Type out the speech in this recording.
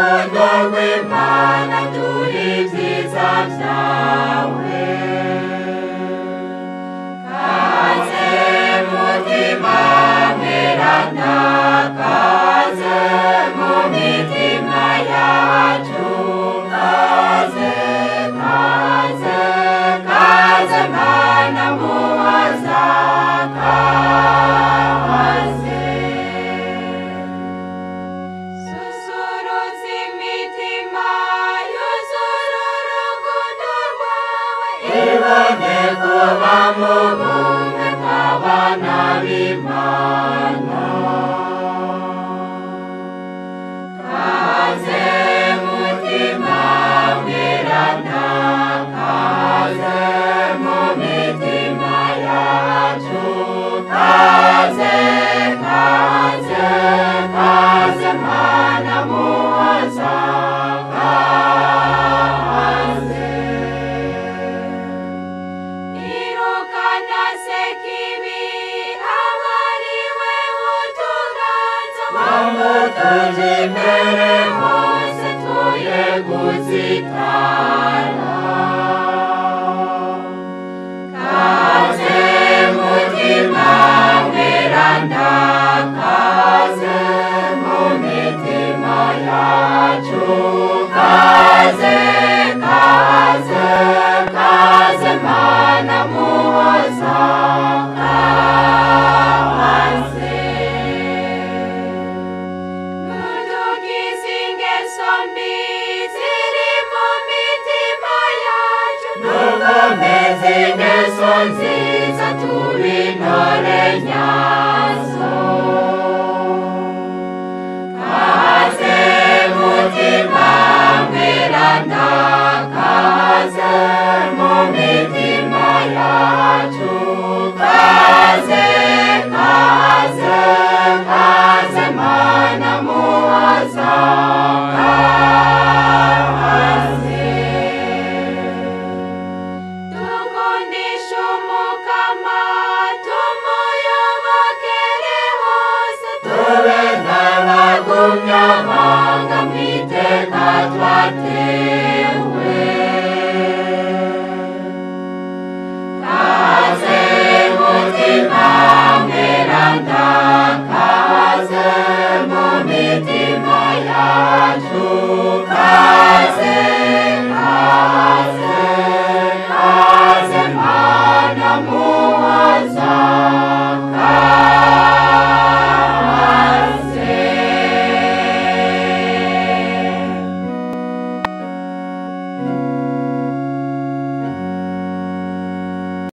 rukundo rw'Imana turi ibyiza byawe kaze mutima mweranda kaze mu mitima yacu kaze kaze kaze Mana muhoza kaze susurutsa imitima yuzura urukundo rwawe ibone kuba mu bumwe bw'abana b'Imana kaze mutima mweranda kaze mu mitima yacu kaze kaze kaze Mana muhoza kaze irukana sekibi abariwe utuganza wamutuje imbere hose tuye guzitara kaze mutima mweranda kaze mu mitima yacu kaze kaze kaze Mana muhoza kaze nudugize ingeso mbi ziri mu mitima yacu nugomeze ingeso nziza tube intore nyazo kaze mutima mweranda kaze mu mitima yacu kaze kaze kaze Mana muhoza kaze dukundisha umukama tumuyobokere hose tube nk'abagumyabanga mu iteka twatewe